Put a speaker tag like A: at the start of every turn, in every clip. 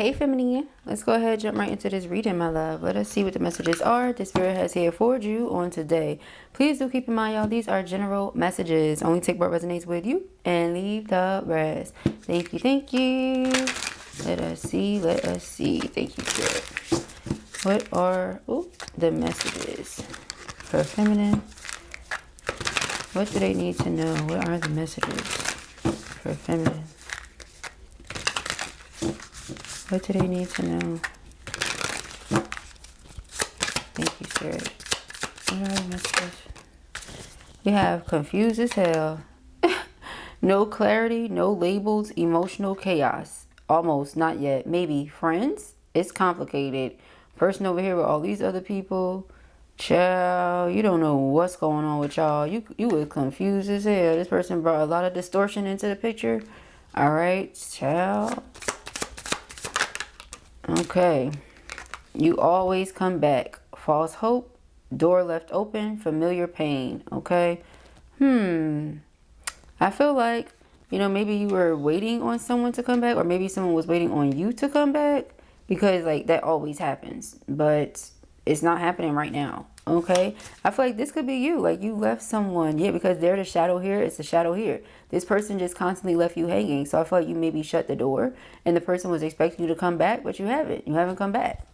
A: Hey feminine, let's go ahead and jump right into this reading, my love. Let us see what the messages are the spirit has here for you on today. Please do keep in mind, y'all, these are general messages. Only take what resonates with you and leave the rest. Thank you, thank you. Let us see, let us see. Thank you, spirit. What are the messages for feminine? What do they need to know? What are the messages for feminine? What do they need to know? Thank you, spirit. What are the messages? We have confused as hell. No clarity, no labels, emotional chaos. Almost, not yet. Maybe friends? It's complicated. Person over here with all these other people. Child, you don't know what's going on with y'all. You were confused as hell. This person brought a lot of distortion into the picture. Alright, child. Okay. You always come back. False hope. Door left open. Familiar pain. Okay. I feel like, maybe you were waiting on someone to come back, or maybe someone was waiting on you to come back, because like that always happens, but it's not happening right now. Okay. I feel like this could be you. Like you left someone. Yeah, because they're the shadow here. It's the shadow here. This person just constantly left you hanging. So I feel like you maybe shut the door and the person was expecting you to come back, but you haven't. You haven't come back.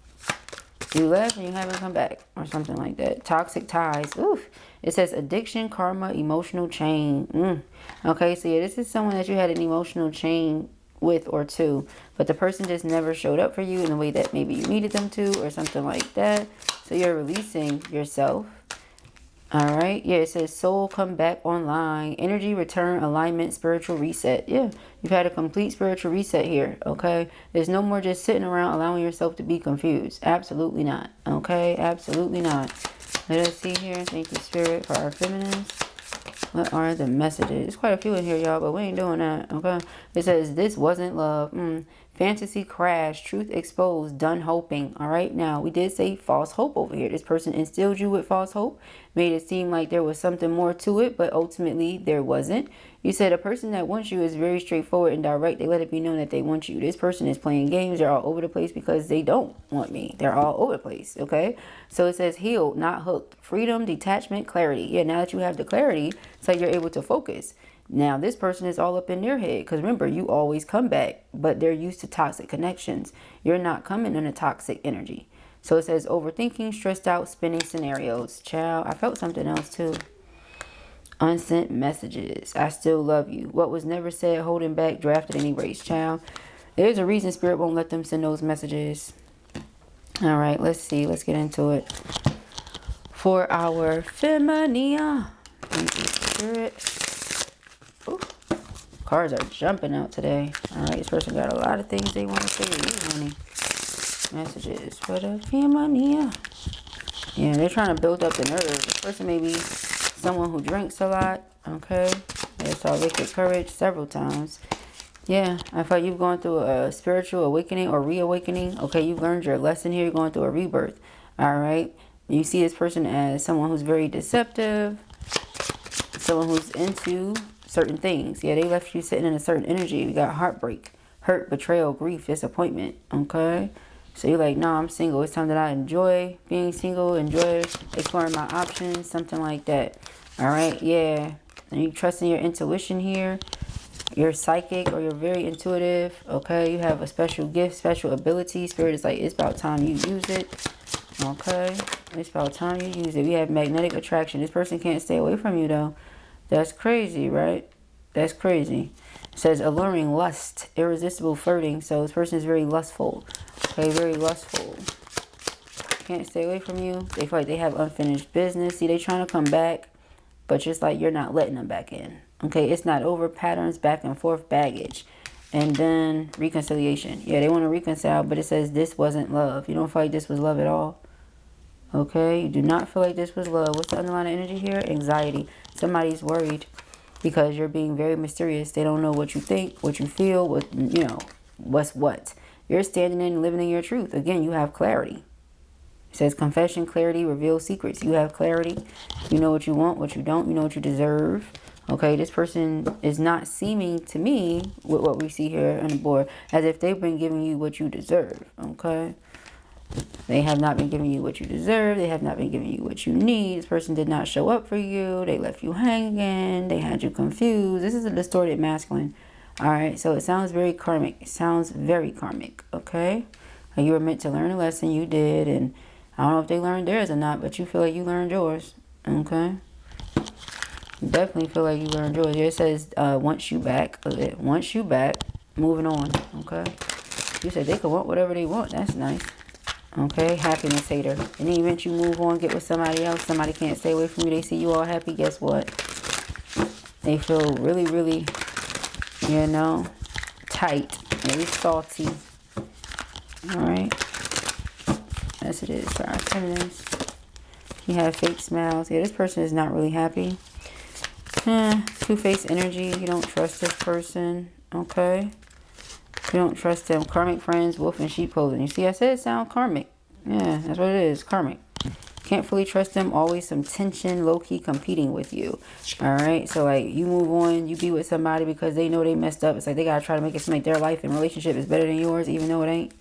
A: You left and you haven't come back, or something like that. Toxic ties. Oof. It says addiction, karma, emotional chain. Okay, so yeah, this is someone that you had an emotional chain with or to, but the person just never showed up for you in the way that maybe you needed them to, or something like that. So you're releasing yourself. All right. Yeah, it says soul come back online. Energy return, alignment, spiritual reset. Yeah, you've had a complete spiritual reset here. Okay. There's no more just sitting around allowing yourself to be confused. Absolutely not. Okay. Absolutely not. Let us see here. Thank you, spirit, for our feminines. What are the messages? There's quite a few in here, y'all, but we ain't doing that. Okay. It says this wasn't love. Fantasy crash, truth exposed, done hoping. All right, now we did say false hope over here. This person instilled you with false hope, made it seem like there was something more to it, but ultimately there wasn't. You said a person that wants you is very straightforward and direct. They let it be known that they want you. This person is playing games. They're all over the place because they don't want me. They're all over the place. Okay, so it says healed, not hooked. Freedom, detachment, clarity. Yeah, now that you have the clarity, so you're able to focus. Now, this person is all up in their head. Because remember, you always come back. But they're used to toxic connections. You're not coming in a toxic energy. So it says overthinking, stressed out, spinning scenarios. Child, I felt something else too. Unsent messages. I still love you. What was never said, holding back, drafted, and erased. Child, there's a reason spirit won't let them send those messages. All right, let's see. Let's get into it. For our feminine. Thank you, spirit. Ooh, cards are jumping out today. All right, this person got a lot of things they want to say to you, honey. Messages for the feminine. Yeah, they're trying to build up the nerve. This person may be someone who drinks a lot. Okay, they saw wicked courage several times. Yeah, I thought you've gone through a spiritual awakening or reawakening. Okay, you've learned your lesson here. You're going through a rebirth. All right, you see this person as someone who's very deceptive, someone who's into certain things. Yeah, they left you sitting in a certain energy. You got heartbreak, hurt, betrayal, grief, disappointment. Okay, so you're like, nah, I'm single. It's time that I enjoy being single, enjoy exploring my options, something like that. All right, yeah. And you trusting your intuition here. You're psychic or you're very intuitive. Okay, you have a special gift, special ability. Spirit is like, it's about time you use it. Okay, it's about time you use it. We have magnetic attraction. This person can't stay away from you though. That's crazy, right? That's crazy. It says alluring lust, irresistible flirting. So this person is very lustful. Okay, very lustful. Can't stay away from you. They feel like they have unfinished business. See, they trying to come back, but just like you're not letting them back in. Okay, it's not over. Patterns, back and forth, baggage. And then reconciliation. Yeah, they want to reconcile, but it says this wasn't love. You don't feel like this was love at all. Okay, you do not feel like this was love. What's the underlying energy here? Anxiety. Somebody's worried because you're being very mysterious. They don't know what you think, what you feel, what, what's what. You're standing in and living in your truth. Again, you have clarity. It says confession, clarity, reveal secrets. You have clarity. You know what you want, what you don't. You know what you deserve. Okay, this person is not seeming to me, with what we see here on the board, as if they've been giving you what you deserve. Okay, they have not been giving you what you deserve. They have not been giving you what you need. This person did not show up for you. They left you hanging. They had you confused. This is a distorted masculine. All right, so it sounds very karmic. It sounds very karmic. Okay, you were meant to learn a lesson. You did, and I don't know if they learned theirs or not, but you feel like you learned yours. Okay, you definitely feel like you learned yours. Here it says wants you back. Wants you back. Moving on. Okay, you said they could want whatever they want. That's nice. Okay, happiness hater. In the event you move on, get with somebody else, somebody can't stay away from you, they see you all happy, guess what? They feel really, really, you know, tight, maybe salty. Alright. As it is for our feminines. You have fake smiles. Yeah, this person is not really happy. Two-faced energy. You don't trust this person. Okay. You don't trust them. Karmic friends, wolf and sheep clothing. You see, I said it sounds karmic. Yeah, that's what it is. Karmic. Can't fully trust them. Always some tension, low-key competing with you. Alright? So, like, you move on. You be with somebody because they know they messed up. It's like they got to try to make it seem like their life and relationship is better than yours, even though it ain't.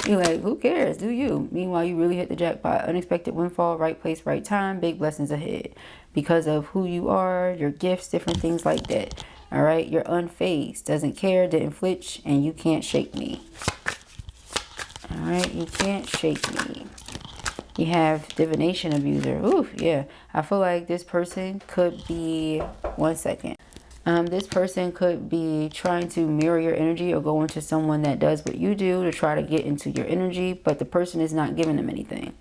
A: You're like, who cares? Do you? Meanwhile, you really hit the jackpot. Unexpected windfall, right place, right time. Big blessings ahead. Because of who you are, your gifts, different things like that. All right, you're unfazed, doesn't care, didn't flinch, and you can't shake me. All right, you can't shake me. You have divination abuser. Ooh, yeah. I feel like this person could be, one second. This person could be trying to mirror your energy or go into someone that does what you do to try to get into your energy, but the person is not giving them anything.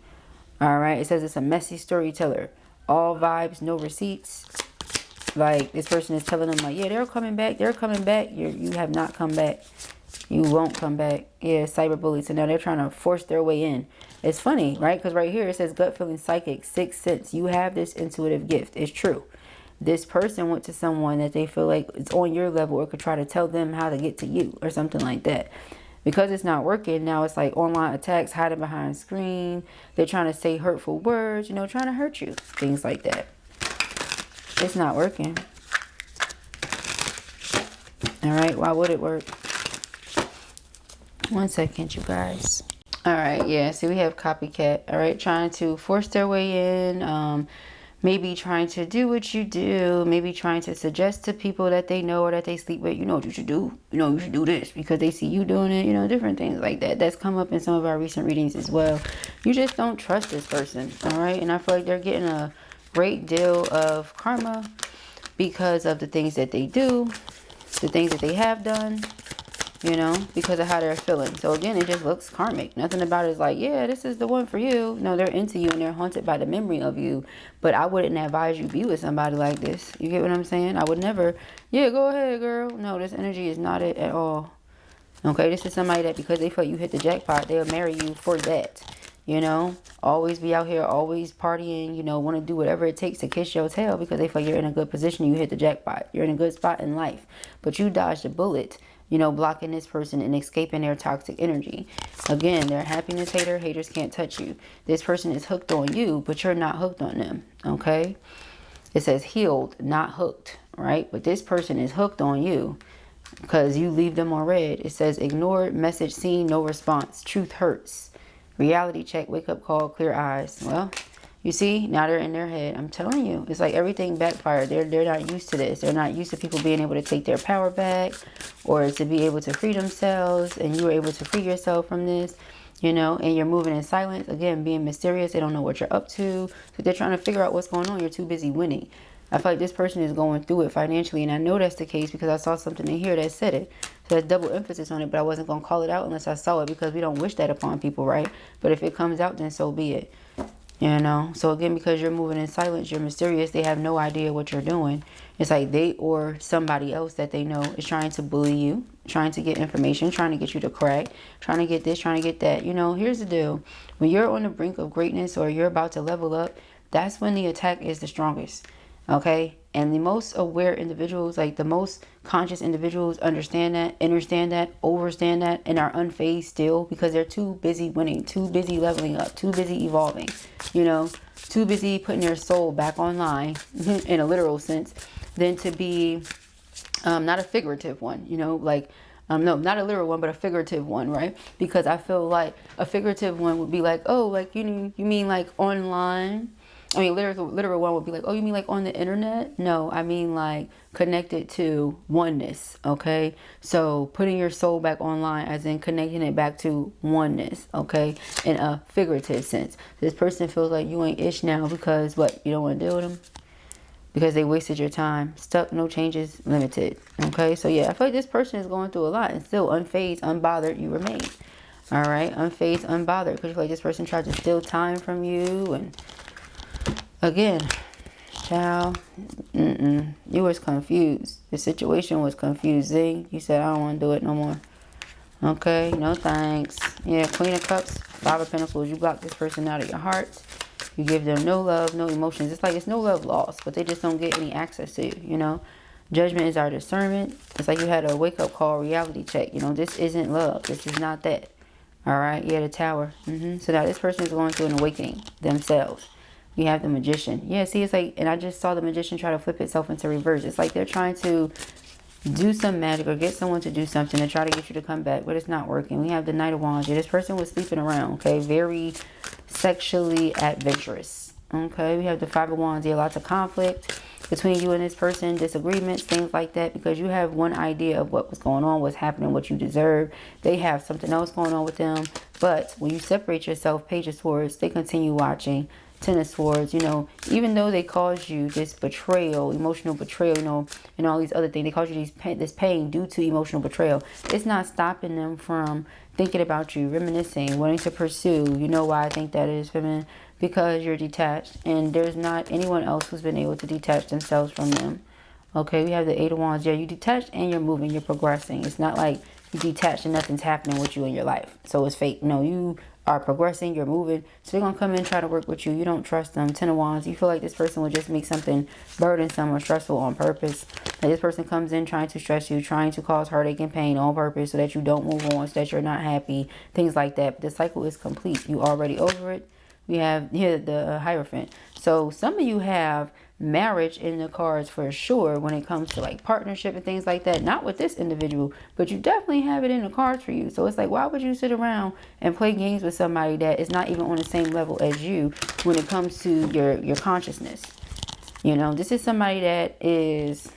A: All right, it says it's a messy storyteller. All vibes, no receipts. Like, this person is telling them, like, yeah, they're coming back. They're coming back. You have not come back. You won't come back. Yeah, cyberbully. So now they're trying to force their way in. It's funny, right? Because right here it says gut feeling, psychic, sixth sense. You have this intuitive gift. It's true. This person went to someone that they feel like it's on your level or could try to tell them how to get to you or something like that. Because it's not working, now it's like online attacks, hiding behind screen. They're trying to say hurtful words, you know, trying to hurt you. Things like that. It's not working. All right, why would it work? One second, you guys. All right, yeah, so we have copycat. All right, trying to force their way in. Maybe trying to do what you do. Maybe trying to suggest to people that they know or that they sleep with, you know what you should do. You know, you should do this because they see you doing it. You know, different things like that. That's come up in some of our recent readings as well. You just don't trust this person, all right? And I feel like they're getting a great deal of karma because of the things that they do, the things that they have done, you know, because of how they're feeling. So again, it just looks karmic. Nothing about it is like, yeah, this is the one for you. No, they're into you and they're haunted by the memory of you. But I wouldn't advise you be with somebody like this. You get what I'm saying? I would never, yeah, go ahead, girl. No, this energy is not it at all. Okay, this is somebody that because they feel you hit the jackpot, they'll marry you for that. You know, always be out here, always partying, you know, want to do whatever it takes to kiss your tail because they feel you're in a good position. You hit the jackpot. You're in a good spot in life. But you dodged a bullet, you know, blocking this person and escaping their toxic energy. Again, they're a happiness hater. Haters can't touch you. This person is hooked on you, but you're not hooked on them. Okay. It says healed, not hooked, right? But this person is hooked on you because you leave them on red. It says ignored, message seen, no response. Truth hurts. Reality check, wake up call, clear eyes. Well, you see, now they're in their head. I'm telling you, it's like everything backfired. They're not used to this. They're not used to people being able to take their power back or to be able to free themselves. And you were able to free yourself from this, you know, and you're moving in silence. Again, being mysterious. They don't know what you're up to. So they're trying to figure out what's going on. You're too busy winning. I feel like this person is going through it financially. And I know that's the case because I saw something in here that said it. So there's double emphasis on it, but I wasn't going to call it out unless I saw it because we don't wish that upon people, right? But if it comes out, then so be it. You know? So again, because you're moving in silence, you're mysterious, they have no idea what you're doing. It's like they or somebody else that they know is trying to bully you, trying to get information, trying to get you to crack, trying to get this, trying to get that. You know, here's the deal. When you're on the brink of greatness or you're about to level up, that's when the attack is the strongest. Okay? And the most aware individuals, like the most conscious individuals, understand that, understand that, overstand that, and are unfazed still, because they're too busy winning, too busy leveling up, too busy evolving, you know, too busy putting their soul back online in a literal sense, than to be not a figurative one, you know, like no, not a literal one, but a figurative one, right? Because I feel like a figurative one would be like, oh, like you mean like online? I mean, literal one would be like, oh, you mean like on the internet? No, I mean like connected to oneness, okay? So putting your soul back online, as in connecting it back to oneness, okay? In a figurative sense. This person feels like you ain't ish now because what? You don't want to deal with them? Because they wasted your time. Stuck, no changes, limited, okay? So yeah, I feel like this person is going through a lot, and still unfazed, unbothered, you remain. All right, unfazed, unbothered, because you feel like this person tried to steal time from you. And again, child, you was confused. The situation was confusing. You said, I don't want to do it no more. Okay, no thanks. Yeah, Queen of Cups, Five of Pentacles. You block this person out of your heart. You give them no love, no emotions. It's like it's no love lost, but they just don't get any access to you, you know. Judgment is our discernment. It's like you had a wake-up call, reality check. You know, this isn't love. This is not that. All right, yeah, the Tower. So now this person is going through an awakening themselves. You have the Magician. Yeah, see, it's like, and I just saw the Magician try to flip itself into reverse. It's like they're trying to do some magic or get someone to do something to try to get you to come back, but it's not working. We have the Knight of Wands. Yeah, this person was sleeping around, okay? Very sexually adventurous, okay? We have the Five of Wands. Yeah, lots of conflict between you and this person, disagreements, things like that, because you have one idea of what was going on, what's happening, what you deserve. They have something else going on with them, but when you separate yourself, Page of Swords, they continue watching. Ten of Swords, you know, even though they caused you this betrayal, emotional betrayal, you know, and all these other things, they caused you this pain due to emotional betrayal. It's not stopping them from thinking about you, reminiscing, wanting to pursue. You know why I think that is, feminine? Because you're detached, and there's not anyone else who's been able to detach themselves from them. Okay, we have the Eight of Wands. Yeah, you detached and you're moving, you're progressing. It's not like you detached and nothing's happening with you in your life, so it's fake. No, you are progressing, you're moving. So they're gonna come in and try to work with you. You don't trust them. Ten of Wands. You feel like this person will just make something burdensome or stressful on purpose. Like this person comes in trying to stress you, trying to cause heartache and pain on purpose so that you don't move on, so that you're not happy, things like that. But the cycle is complete. You already over it. We have here the Hierophant. So some of you have marriage in the cards for sure when it comes to like partnership and things like that. Not with this individual, but you definitely have it in the cards for you. So it's like, why would you sit around and play games with somebody that is not even on the same level as you when it comes to your consciousness? You know, this is somebody that is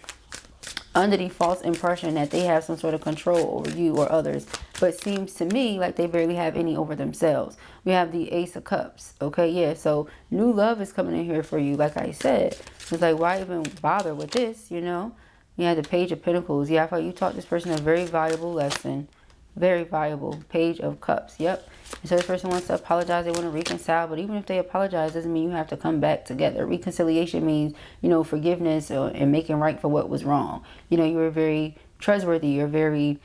A: under the false impression that they have some sort of control over you or others, but seems to me like they barely have any over themselves. We have the Ace of Cups. Okay, yeah, so new love is coming in here for you. Like I said, it's like, why even bother with this, you know? You have the Page of Pentacles. Yeah, I thought you taught this person a very valuable lesson. Very valuable. Page of Cups. Yep. And so this person wants to apologize. They want to reconcile. But even if they apologize, doesn't mean you have to come back together. Reconciliation means, you know, forgiveness and making right for what was wrong. You know, you were very trustworthy. You're very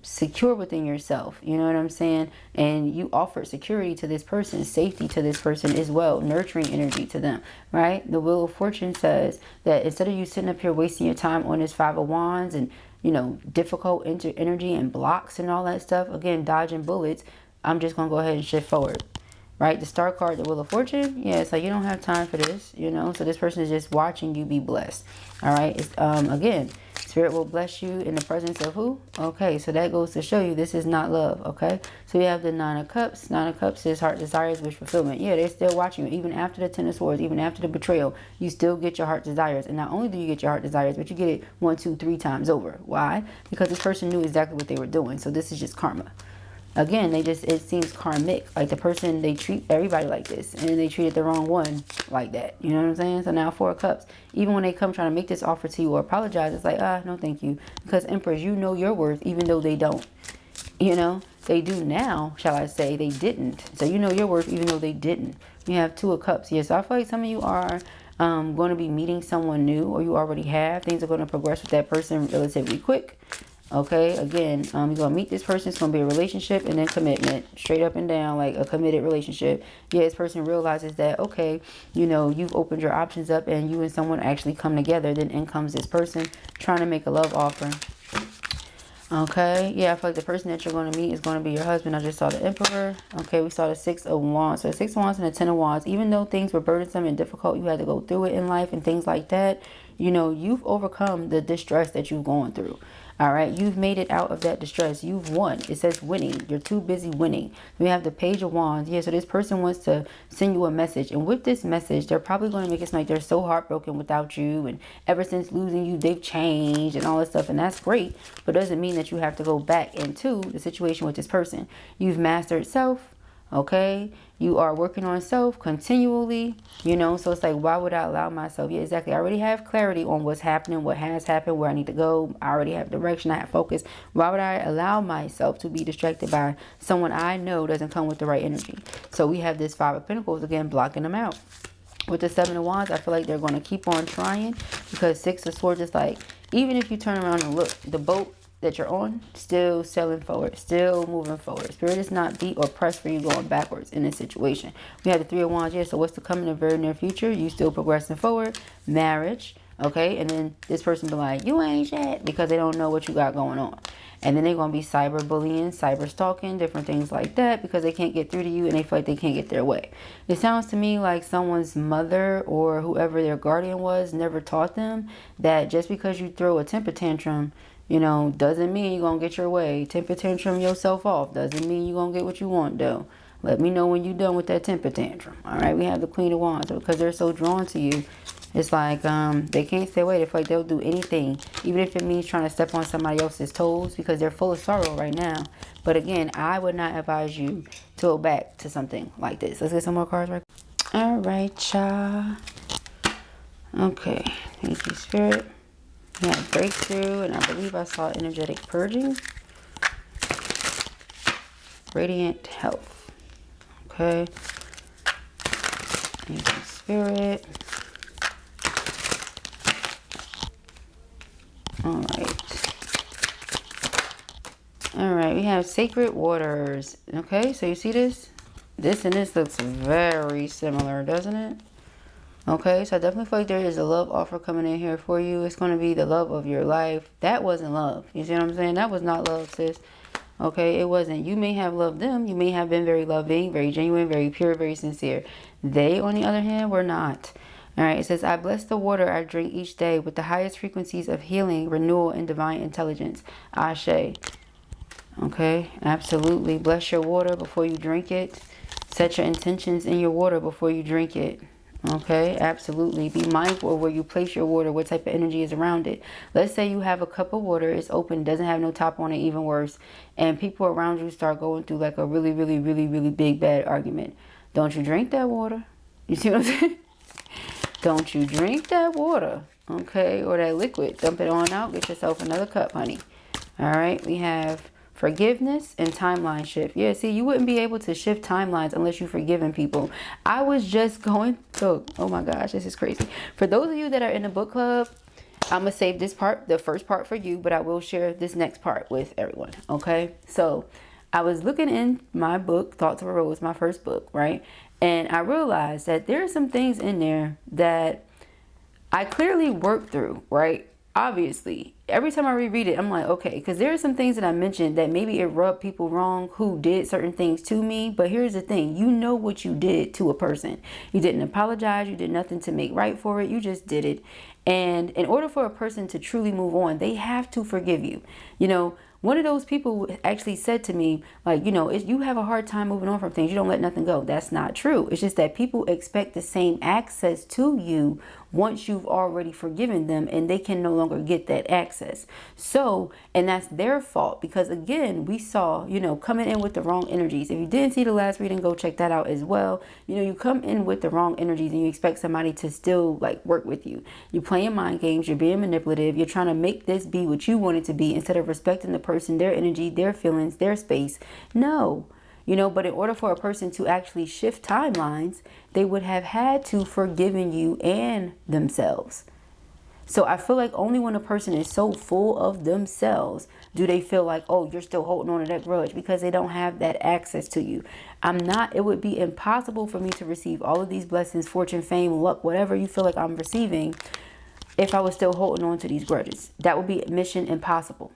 A: secure within yourself. You know what I'm saying? And you offered security to this person, safety to this person as well, nurturing energy to them, right? The Wheel of Fortune says that instead of you sitting up here wasting your time on this Five of Wands and, you know, difficult energy and blocks and all that stuff, again, dodging bullets, I'm just going to go ahead and shift forward, right? The Star card, the Wheel of Fortune, yeah, it's like you don't have time for this, you know? So this person is just watching you be blessed, all right? It's, again, Spirit will bless you in the presence of who? Okay, so that goes to show you this is not love, okay? So we have the Nine of Cups. Nine of Cups is heart desires, wish fulfillment. Yeah, they're still watching you. Even after the Ten of Swords, even after the betrayal, you still get your heart desires. And not only do you get your heart desires, but you get it 1, 2, 3 times over. Why? Because this person knew exactly what they were doing. So this is just karma. Again, it seems karmic. Like the person, they treat everybody like this, and they treated the wrong one like that. You know what I'm saying? So now Four of Cups. Even when they come trying to make this offer to you or apologize, it's like, no thank you. Because Empress, you know your worth even though they don't. You know, they do now, shall I say, they didn't. So you know your worth even though they didn't. You have Two of Cups. Yes, I feel like some of you are going to be meeting someone new, or you already have. Things are going to progress with that person relatively quick. Okay, again, you're gonna meet this person. It's gonna be a relationship and then commitment, straight up and down, like a committed relationship. Yeah, this person realizes that, okay, you know, you've opened your options up and you and someone actually come together. Then in comes this person trying to make a love offer. Okay, yeah, I feel like the person that you're going to meet is going to be your husband. I just saw the Emperor. Okay, we saw the Six of Wands. So the Six of Wands and the Ten of Wands. Even though things were burdensome and difficult, you had to go through it in life and things like that. You know, you've overcome the distress that you've gone through. All right, you've made it out of that distress. You've won. It says winning. You're too busy winning. We have the Page of Wands. Yeah, so this person wants to send you a message. And with this message, they're probably going to make it seem like they're so heartbroken without you. And ever since losing you, they've changed and all this stuff. And that's great. But doesn't mean that you have to go back into the situation with this person. You've mastered self. Okay, you are working on self continually, you know, so it's like, why would I allow myself? Yeah, exactly. I already have clarity on what's happening, what has happened, where I need to go. I already have direction. I have focus. Why would I allow myself to be distracted by someone I know doesn't come with the right energy? So we have this Five of Pentacles again, blocking them out. With the Seven of Wands, I feel like they're going to keep on trying, because Six of Swords is like, even if you turn around and look, the boat that you're on, still sailing forward, still moving forward. Spirit is not beat or pressed for you going backwards in this situation. We have the Three of Wands here. So what's to come in the very near future? You still progressing forward. Marriage. Okay. And then this person be like, you ain't shit, because they don't know what you got going on. And then they're going to be cyber bullying, cyber stalking, different things like that, because they can't get through to you and they feel like they can't get their way. It sounds to me like someone's mother or whoever their guardian was never taught them that just because you throw a temper tantrum, you know, doesn't mean you're going to get your way. Temper tantrum yourself off. Doesn't mean you're going to get what you want, though. Let me know when you're done with that temper tantrum. All right, we have the Queen of Wands. Because they're so drawn to you, it's like they can't stay away. They feel like they'll do anything, even if it means trying to step on somebody else's toes, because they're full of sorrow right now. But again, I would not advise you to go back to something like this. Let's get some more cards right. All right, y'all. Okay, thank you, Spirit. Yeah, breakthrough, and I believe I saw energetic purging. Radiant health. Okay. Thank you, Spirit. All right, we have sacred waters. Okay, so you see this? This and this looks very similar, doesn't it? Okay, so I definitely feel like there is a love offer coming in here for you. It's going to be the love of your life. That wasn't love. You see what I'm saying? That was not love, sis. Okay, it wasn't. You may have loved them. You may have been very loving, very genuine, very pure, very sincere. They, on the other hand, were not. All right, it says, I bless the water I drink each day with the highest frequencies of healing, renewal, and divine intelligence. Ashe. Okay, absolutely. Bless your water before you drink it. Set your intentions in your water before you drink it. Okay, absolutely. Be mindful of where you place your water, what type of energy is around it. Let's say you have a cup of water, it's open, doesn't have no top on it, even worse, and people around you start going through like a really, really, really, really big bad argument. Don't you drink that water. You see what I'm saying? Don't you drink that water, okay, or that liquid. Dump it on out, get yourself another cup, honey. All right, we have forgiveness and timeline shift. Yeah, see, you wouldn't be able to shift timelines unless you've forgiven people. I was just going to, oh my gosh, this is crazy. For those of you that are in the book club, I'm going to save this part, the first part for you, but I will share this next part with everyone, okay? So I was looking in my book, Thoughts of a Rose, my first book, right? And I realized that there are some things in there that I clearly worked through, right? Obviously, every time I reread it, I'm like, okay, because there are some things that I mentioned that maybe it rubbed people wrong who did certain things to me. But here's the thing, you know what you did to a person. You didn't apologize. You did nothing to make right for it. You just did it. And in order for a person to truly move on, they have to forgive you. You know, one of those people actually said to me, like, you know, you have a hard time moving on from things. You don't let nothing go. That's not true. It's just that people expect the same access to you once you've already forgiven them, and they can no longer get that access. So, and that's their fault, because again, we saw, you know, coming in with the wrong energies. If you didn't see the last reading, go check that out as well. You know, you come in with the wrong energies and you expect somebody to still like work with you. You're playing mind games. You're being manipulative. You're trying to make this be what you want it to be instead of respecting the person, their energy, their feelings, their space. No. You know, but in order for a person to actually shift timelines, they would have had to forgiven you and themselves. So I feel like only when a person is so full of themselves do they feel like, oh, you're still holding on to that grudge, because they don't have that access to you. It would be impossible for me to receive all of these blessings, fortune, fame, luck, whatever you feel like I'm receiving, if I was still holding on to these grudges. That would be mission impossible.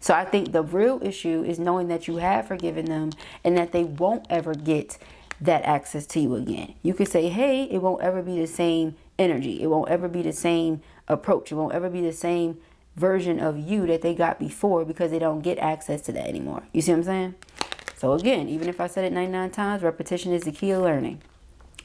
A: So I think the real issue is knowing that you have forgiven them and that they won't ever get that access to you again. You could say, hey, it won't ever be the same energy. It won't ever be the same approach. It won't ever be the same version of you that they got before, because they don't get access to that anymore. You see what I'm saying? So again, even if I said it 99 times, repetition is the key of learning.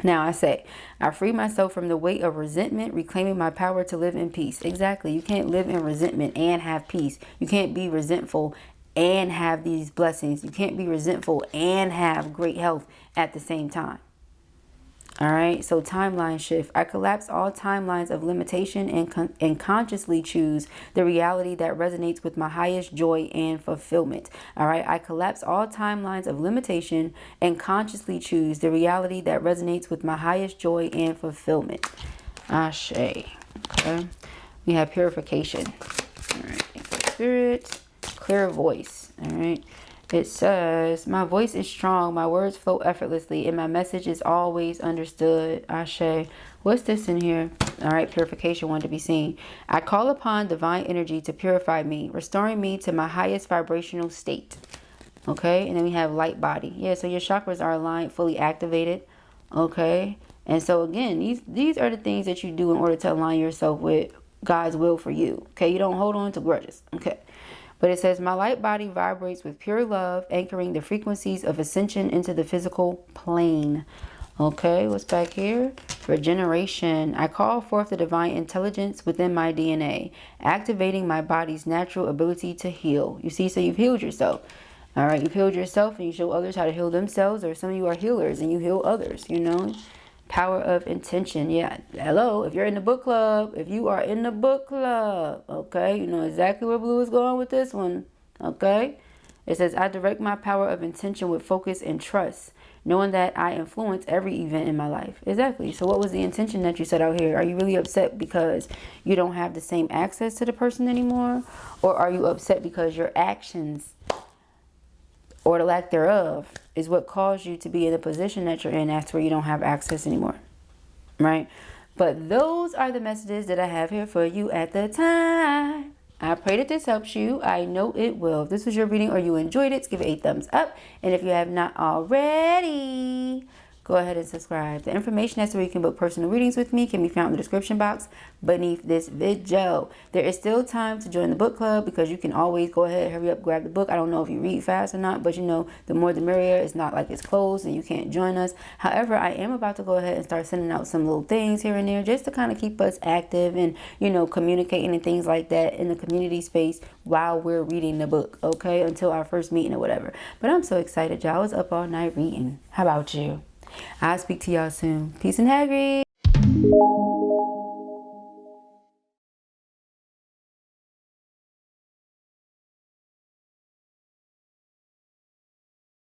A: Now I say, I free myself from the weight of resentment, reclaiming my power to live in peace. Exactly. You can't live in resentment and have peace. You can't be resentful and have these blessings. You can't be resentful and have great health at the same time. All right. So timeline shift. I collapse all timelines of limitation and consciously choose the reality that resonates with my highest joy and fulfillment. All right. I collapse all timelines of limitation and consciously choose the reality that resonates with my highest joy and fulfillment. Ashe. Okay. We have purification. All right. Thank you, Spirit. Clear voice. All right. It says, my voice is strong, my words flow effortlessly, and my message is always understood. Ashe. What's this in here? All right, purification, one to be seen. I call upon divine energy to purify me, restoring me to my highest vibrational state. Okay, and then we have light body. Yeah, so your chakras are aligned, fully activated. Okay, and so again, these are the things that you do in order to align yourself with God's will for you. Okay, you don't hold on to grudges. Okay. But it says, my light body vibrates with pure love, anchoring the frequencies of ascension into the physical plane. Okay, what's back here? Regeneration. I call forth the divine intelligence within my DNA, activating my body's natural ability to heal. You see, so you've healed yourself. All right, you've healed yourself and you show others how to heal themselves, or some of you are healers and you heal others, you know. Power of intention. Yeah, hello, if you're in the book club, if you are in the book club, okay, you know exactly where Blue is going with this one. Okay, it says, I direct my power of intention with focus and trust, knowing that I influence every event in my life. Exactly. So what was the intention that you set out here? Are you really upset because you don't have the same access to the person anymore? Or are you upset because your actions, or the lack thereof, is what caused you to be in the position that you're in? That's where you don't have access anymore, right? But those are the messages that I have here for you at the time. I pray that this helps you. I know it will. If this was your reading or you enjoyed it, give it a thumbs up. And if you have not already, go ahead and subscribe. The information as to where you can book personal readings with me can be found in the description box beneath this video. There is still time to join the book club, because you can always go ahead, hurry up, grab the book. I don't know if you read fast or not, but you know, the more the merrier. It's not like it's closed and you can't join us. However, I am about to go ahead and start sending out some little things here and there, just to kind of keep us active and, you know, communicating and things like that in the community space while we're reading the book, okay, until our first meeting or whatever. But I'm so excited, y'all. I was up all night reading. How about you? I'll speak to y'all soon. Peace and Hagrid.